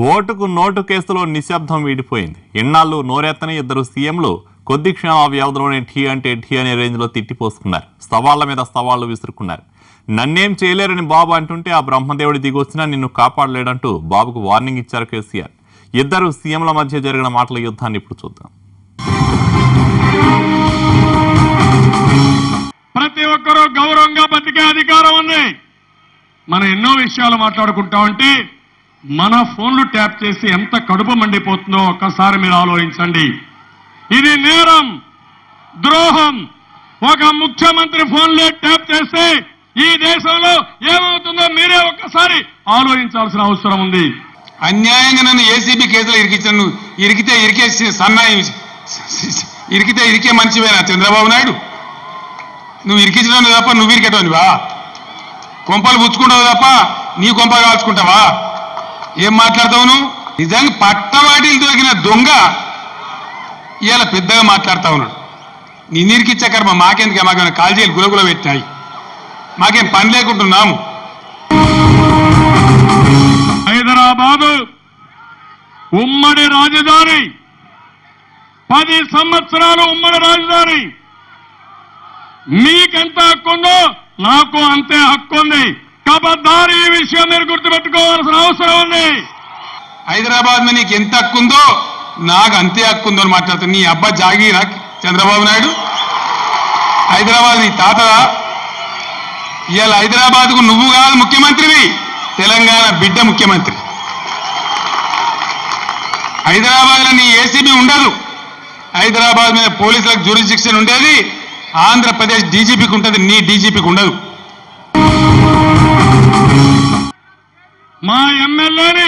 ఓటుకు నోటు కేసులో నిశ్శబ్దం వీడిపోయింది. ఎన్నాళ్ళు నోరెత్తని ఇద్దరు సీఎంలు కొద్ది క్షణాల వ్యవధిలోనే ఠీ అంటే ఠీ అనే రేంజ్లో తిట్టిపోసుకున్నారు. సవాళ్ల మీద సవాళ్లు విసురుకున్నారు. నన్నేం చేయలేరని బాబు అంటుంటే ఆ బ్రహ్మదేవుడి దిగొచ్చినా నిన్ను కాపాడలేడంటూ బాబుకు వార్నింగ్ ఇచ్చారు కేసీఆర్. ఇద్దరు సీఎంల మధ్య జరిగిన మాటల యుద్ధాన్ని ఇప్పుడు చూద్దాం. ప్రతి ఒక్కరూ గౌరవంగా బతికే అధికారం ఉంది. మనం ఎన్నో విషయాలు మాట్లాడుకుంటామంటే మన ఫోన్లు ట్యాప్ చేసి ఎంత కడుపు మండిపోతుందో ఒక్కసారి మీరు ఆలోచించండి. ఇది నేరం, ద్రోహం. ఒక ముఖ్యమంత్రి ఫోన్లే ట్యాప్ చేస్తే ఈ దేశంలో ఏమవుతుందో మీరే ఒక్కసారి ఆలోచించాల్సిన అవసరం ఉంది. అన్యాయంగా నన్ను ఏసీబీ కేసులో ఇరికించాను. ఇరికితే ఇరికే మనిషివేనా చంద్రబాబు నాయుడు? నువ్వు ఇరికించడం తప్ప నువ్వు ఇరికేటోనివా? కొంపలు పుచ్చుకుంటావు తప్ప నీ కొంప కాల్చుకుంటావా? ఏం మాట్లాడతావు నువ్వు? నిజంగా పట్టవాటిలు దొరికిన దొంగ ఇవాళ పెద్దగా మాట్లాడుతా ఉన్నాడు. నిన్ను ఇరికిచ్చే కర్మ మాకెందుకే? మాకేమైనా కాల్జీలు గులగుల పెట్టాయి? మాకేం పని లేకుంటున్నాము. హైదరాబాదు ఉమ్మడి రాజధాని, 10 సంవత్సరాలు ఉమ్మడి రాజధాని. మీకెంత హక్కు ఉందో నాకు అంతే హక్కు ఉంది. కబద్దారి ఈ విషయం మీరు గుర్తుపెట్టుకోవాల్సిన అవసరం ఉంది. హైదరాబాద్ మీద నీకు ఎంత హక్కు ఉందో నాకు అంతే హక్కు ఉందో అని మాట్లాడుతాను. నీ అబ్బా జాగీరా చంద్రబాబు నాయుడు? హైదరాబాద్ నీ తాతదా? ఇవాళ హైదరాబాద్కు నువ్వు కాదు ముఖ్యమంత్రివి, తెలంగాణ బిడ్డ ముఖ్యమంత్రి. హైదరాబాద్లో నీ ఏసీబీ ఉండదు. హైదరాబాద్ మీద పోలీసులకు జ్యూరిస్డిక్షన్ ఉండేది ఆంధ్రప్రదేశ్ డీజీపీకి ఉంటుంది, నీ డీజీపీకి ఉండదు. మా ఎమ్మెల్యేని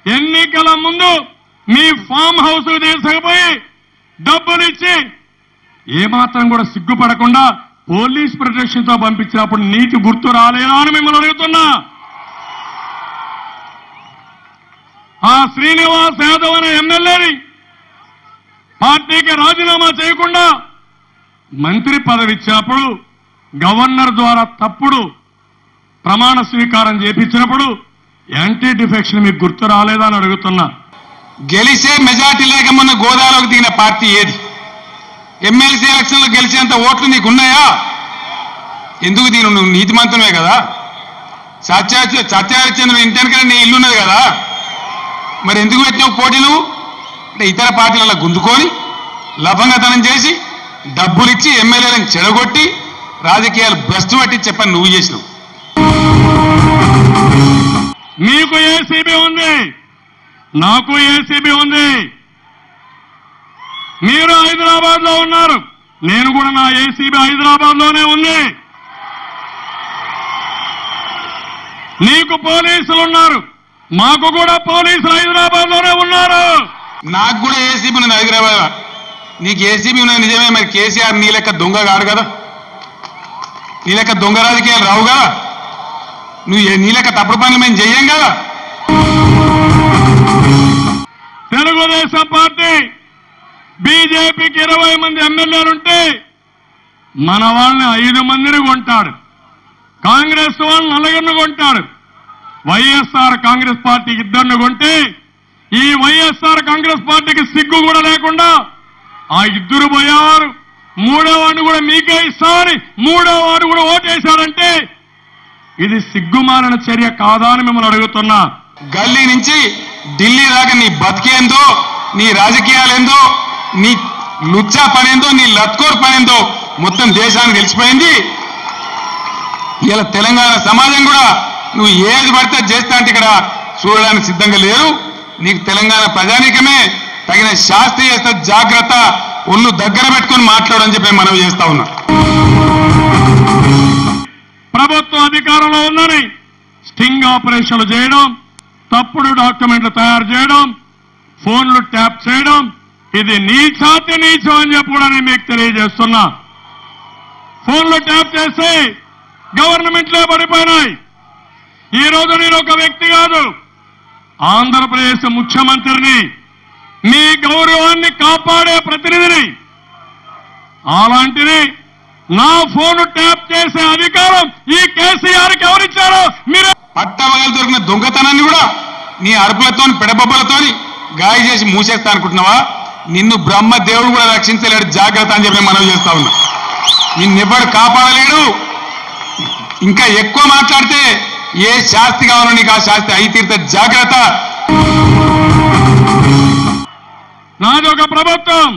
ఎన్నికల ముందు మీ ఫామ్ హౌస్ తీసుకుపోయి డబ్బులిచ్చి ఏమాత్రం కూడా సిగ్గుపడకుండా పోలీస్ ప్రొటెక్షన్ తో పంపించినప్పుడు నీకు గుర్తు రాలేదా అని మిమ్మల్ని అడుగుతున్నా. ఆ శ్రీనివాస్ యాదవ్ అనే ఎమ్మెల్యేని పార్టీకి రాజీనామా చేయకుండా మంత్రి పదవి ఇచ్చినప్పుడు గవర్నర్ ద్వారా తప్పుడు ప్రమాణ స్వీకారం చేపించినప్పుడు యాంటీ డిఫెక్షన్ మీకు గుర్తు రాలేదా అని అడుగుతున్నా. గెలిచే మెజార్టీ లేక మొన్న గోదావరికి దిగిన పార్టీ ఏది? ఎమ్మెల్సీ ఎలక్షన్లో గెలిచేంత ఓట్లు నీకున్నాయా? ఎందుకు దీని? నువ్వు నీతిమంతుమే కదా. సత్యహరిచంద్ర ఇంటెనకనే నీ ఇల్లున్నది కదా, మరి ఎందుకు పెట్టినావు పోటీ? నువ్వు అంటే ఇతర పార్టీలలో గుంజుకొని లభంగతనం చేసి డబ్బులిచ్చి ఎమ్మెల్యేలను చెడగొట్టి రాజకీయాలు భ్రష్టు పట్టి చెప్పని నువ్వు చేసినావు. మీకు ఏసీబీ ఉంది, నాకు ఏసీబీ ఉంది. మీరు హైదరాబాద్ లో ఉన్నారు, నేను కూడా నా ఏసీబీ హైదరాబాద్ లోనే ఉంది. నీకు పోలీసులు ఉన్నారు, మాకు కూడా పోలీసులు హైదరాబాద్ లోనే ఉన్నారు. నాకు కూడా ఏసీబీ ఉన్నది హైదరాబాద్. నీకు ఏసీబీ ఉన్నది నిజమే, మరి కేసీఆర్ నీ లెక్క దొంగ కాడు కదా, నీ లెక్క దొంగ రాజకీయాలు రావు కదా, నువ్వు నీ లెక్క తప్పుడు పనులు మేము చెయ్యం కదా. తెలుగుదేశం పార్టీ బీజేపీకి 20 మంది ఎమ్మెల్యేలుంటే మన వాళ్ళని 5 మందిని కొంటాడు, కాంగ్రెస్ వాళ్ళని 4 కొంటాడు. వైఎస్ఆర్ కాంగ్రెస్ పార్టీకి 2 కొంటే ఈ వైఎస్ఆర్ కాంగ్రెస్ పార్టీకి సిగ్గు కూడా లేకుండా ఆ 2 పోయారు. 3వ వాడిని కూడా మీకే ఇస్తామని 3వ వాడు కూడా ఓటేశాడంటే ఇది సిగ్గుమాలిన చర్య కాదా అని మిమ్మల్ని అడుగుతున్నా. గల్లీ నుంచి ఢిల్లీ దాకా నీ బతికేందో, నీ రాజకీయాలేందో, నీ లుచ్చా పనేందో, నీ లత్కోర్ పనేందో మొత్తం దేశానికి తెలిసిపోయింది. ఇలా తెలంగాణ సమాజం కూడా నువ్వు ఏది పడితే చేస్తా అంటే ఇక్కడ చూడడానికి సిద్ధంగా లేరు. నీకు తెలంగాణ ప్రజానీకమే తగిన శాస్త్రీయ జాగ్రత్త, ఒళ్ళు దగ్గర పెట్టుకుని మాట్లాడని చెప్పి మనం చేస్తా ఉన్నా. ప్రభుత్వం అధికారంలో ఉందని స్టింగ్ ఆపరేషన్లు చేయడం, తప్పుడు డాక్యుమెంట్లు తయారు చేయడం, ఫోన్లు ట్యాప్ చేయడం, ఇది నీచాతి నీచం అని చెప్పి కూడా నేను మీకు తెలియజేస్తున్నా. ఫోన్లు ట్యాప్ చేస్తే గవర్నమెంట్లే పడిపోయినాయి. ఈ రోజు నేను ఒక వ్యక్తి కాదు, ఆంధ్రప్రదేశ్ ముఖ్యమంత్రిని, మీ గౌరవాన్ని కాపాడే ప్రతినిధిని. అలాంటిది నా ఫోన్ ట్యాప్ చేసే అధికారం ఈ కేసీఆర్కి ఎవరిచ్చారో మీరు పట్టవగలు దొరికిన దొంగతనాన్ని కూడా నీ అరుపులతో పెడబొబ్బలతో గాయ చేసి మూసేస్తా అనుకుంటున్నావా? నిన్ను బ్రహ్మ దేవుడు కూడా రక్షించలేడు, జాగ్రత్త అని చెప్పి మనం చేస్తా ఉన్నా. నిన్నెవ్వడు కాపాడలేడు. ఇంకా ఎక్కువ మాట్లాడితే ఏ శాస్తి కావాలో నీకు ఆ శాస్తి అయి తీర్త, జాగ్రత్త. నాదొక ప్రభుత్వం,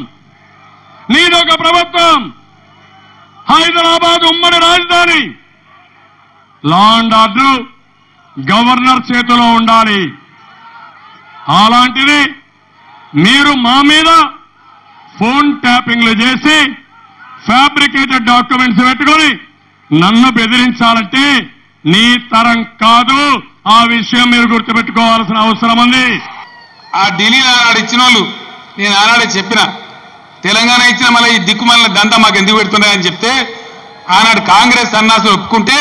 నీదొక ప్రభుత్వం. హైదరాబాద్ ఉమ్మడి రాజధాని, లా అండ్ ఆర్డర్ గవర్నర్ చేతిలో ఉండాలి. అలాంటిది మీరు మా మీద ఫోన్ ట్యాపింగ్లు చేసి ఫ్యాబ్రికేటెడ్ డాక్యుమెంట్స్ పెట్టుకొని నన్ను బెదిరించాలంటే నీ తరం కాదు. ఆ విషయం మీరు గుర్తుపెట్టుకోవాల్సిన అవసరం ఉంది. ఆ ఢిల్లీలో ఆనాడు ఇచ్చిన వాళ్ళు, నేను ఆనాడే చెప్పిన, తెలంగాణ ఇచ్చిన మళ్ళీ ఈ దిక్కుమల్ల దంతా మాకు ఎందుకు పెడుతున్నాయని చెప్తే, ఆనాడు కాంగ్రెస్ సన్నాసులు ఒప్పుకుంటే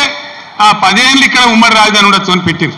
ఆ 10 ఏళ్ళు ఇక్కడ ఉమ్మడి రాజధాని ఉండొచ్చు అని పెట్టింది.